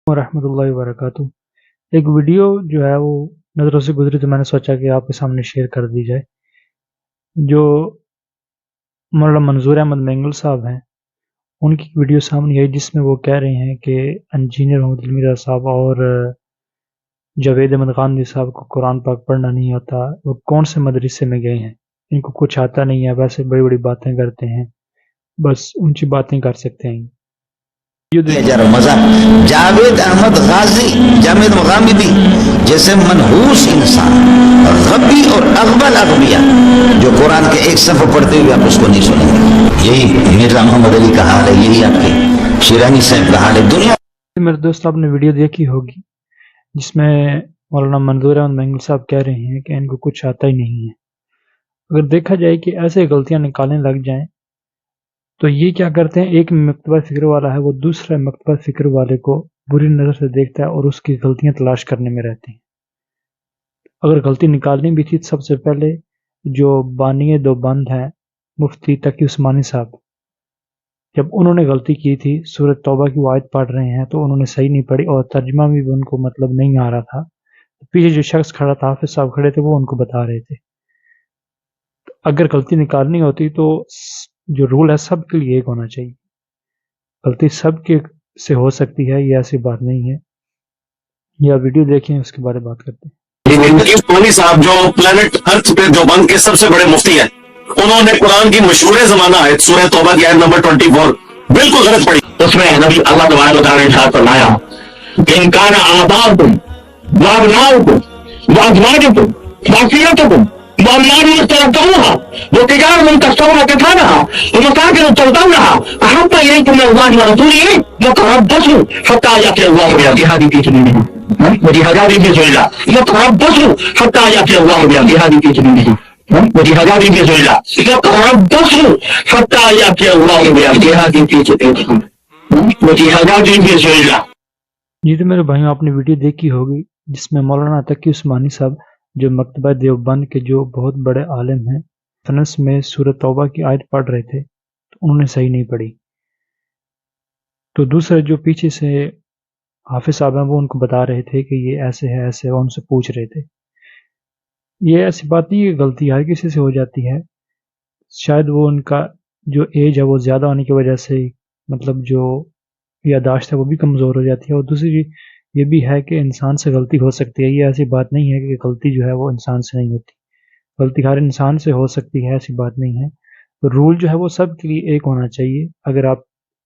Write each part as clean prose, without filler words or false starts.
ورحمۃ اللہ وبرکاتہ۔ ایک ویڈیو جو ہے وہ نظروں سے گزری تو میں نے سوچا کہ آپ کے سامنے شیئر کر دی جائے۔ جو مولانا منظور احمد مینگل صاحب ہیں، ان کی ویڈیو سامنے آئی جس میں وہ کہہ رہے ہیں کہ انجینئر محمد علمی رضا صاحب اور جاوید احمد خاندی صاحب کو قرآن پاک پڑھنا نہیں آتا، وہ کون سے مدرسے میں گئے ہیں، ان کو کچھ آتا نہیں ہے، ویسے بڑی بڑی باتیں کرتے ہیں، بس اونچی باتیں کر سکتے ہیں۔ جاوید احمد غازی، جاوید مغامدی جیسے منحوس انسان، غبی اور اغبل اغبیا جو قرآن کے ایک صفحہ پڑھتے ہوئے آپ اس کو نہیں سنیں گے۔ یہی مرزا محمد علی کا حال ہے، یہی آپ کے شیرانی صاحب کا حال ہے۔ دنیا میرے دوست آپ نے ویڈیو دیکھی ہوگی جس میں مولانا منظور احمد مینگل صاحب کہہ رہے ہیں کہ ان کو کچھ آتا ہی نہیں ہے۔ اگر دیکھا جائے کہ ایسے غلطیاں نکالنے لگ جائیں تو یہ کیا کرتے ہیں، ایک مکتبہ فکر والا ہے وہ دوسرے مکتبہ فکر والے کو بری نظر سے دیکھتا ہے اور اس کی غلطیاں تلاش کرنے میں رہتے ہیں۔ اگر غلطی نکالنی بھی تھی سب سے پہلے جو بانی دو بند ہیں مفتی تقی عثمانی صاحب، جب انہوں نے غلطی کی تھی سورۃ توبہ کی وہ آیت پڑھ رہے ہیں تو انہوں نے صحیح نہیں پڑھی اور ترجمہ بھی ان کو مطلب نہیں آ رہا تھا، پیچھے جو شخص کھڑا تھا حافظ صاحب کھڑے تھے وہ ان کو بتا رہے تھے۔ اگر غلطی نکالنی ہوتی تو جو رول ہے سب کے لیے ایک ہونا چاہیے، غلطی سب کے سے ہو سکتی ہے، یہ ایسی بات نہیں ہے۔ یا ویڈیو دیکھیں اس کے بارے بات کرتے ہیں۔ عثمانی صاحب جو پلانٹ ارتھ پہ دیوبند کے سب سے بڑے مفتی ہیں، انہوں نے قرآن کی مشہور زمانہ آیت سورہ توبہ کی آیت نمبر 24 بالکل غلط پڑھی۔ اس میں نبی اللہ تبارک و تعالی نے ارشاد فرمایا کہ ان کان آباؤکم وابناؤکم وازواجکم وعشیرتکم واموال اقترفتموها وتجارة تخشون كسادها ومساكن ترضونها أحب إليكم من الله ورسوله فتربصوا حتى يأتي الله بأمره في سبيله وجهاد في سبيل الله يتربصوا حتى يأتي الله بأمره في سبيله وجهاد في سبيل الله يتربصوا حتى يأتي الله بأمره في سبيله وجهاد في سبيل الله۔ جی تو میرے بھائیوں، آپ نے ویڈیو دیکھی ہوگی جس میں مولانا تقی عثمانی صاحب جو مکتبہ دیوبند کے جو بہت بڑے عالم ہیں فنس میں سورۃ توبہ کی آیت پڑھ رہے تھے تو انہوں نے صحیح نہیں پڑھی، تو دوسرے جو پیچھے سے حافظ صاحب ہیں وہ ان کو بتا رہے تھے کہ یہ ایسے ہے ایسے، وہ ان سے پوچھ رہے تھے۔ یہ ایسی بات نہیں کہ غلطی ہر کسی سے ہو جاتی ہے، شاید وہ ان کا جو ایج ہے وہ زیادہ ہونے کی وجہ سے مطلب جو یادداشت ہے وہ بھی کمزور ہو جاتی ہے، اور دوسری یہ بھی ہے کہ انسان سے غلطی ہو سکتی ہے۔ یہ ایسی بات نہیں ہے کہ غلطی جو ہے وہ انسان سے نہیں ہوتی، غلطی ہر انسان سے ہو سکتی ہے، ایسی بات نہیں ہے۔ رول جو ہے وہ سب کے لیے ایک ہونا چاہیے۔ اگر آپ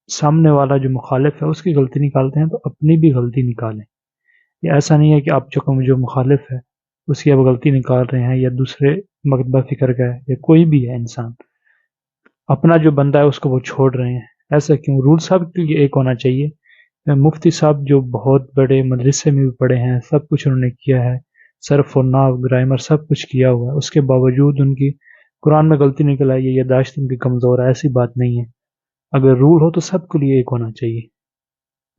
سامنے والا جو مخالف ہے اس کی غلطی نکالتے ہیں تو اپنی بھی غلطی نکالیں۔ یہ ایسا نہیں ہے کہ آپ جو مخالف ہے اس کی آپ غلطی نکال رہے ہیں، یا دوسرے مکتبہ فکر کا ہے یا کوئی بھی ہے انسان، اپنا جو بندہ ہے اس کو وہ چھوڑ رہے ہیں۔ ایسا کیوں؟ رول سب کے لیے ایک ہونا چاہیے۔ مفتی صاحب جو بہت بڑے مدرسے میں بھی پڑھے ہیں، سب کچھ انہوں نے کیا ہے، صرف و نحو گرامر سب کچھ کیا ہوا ہے، اس کے باوجود ان کی قرآن میں غلطی نکل آئی ہے، یادداشت ان کی کمزور ہے، ایسی بات نہیں ہے۔ اگر رول ہو تو سب کے لیے ایک ہونا چاہیے۔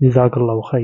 جزاک اللہ خیر۔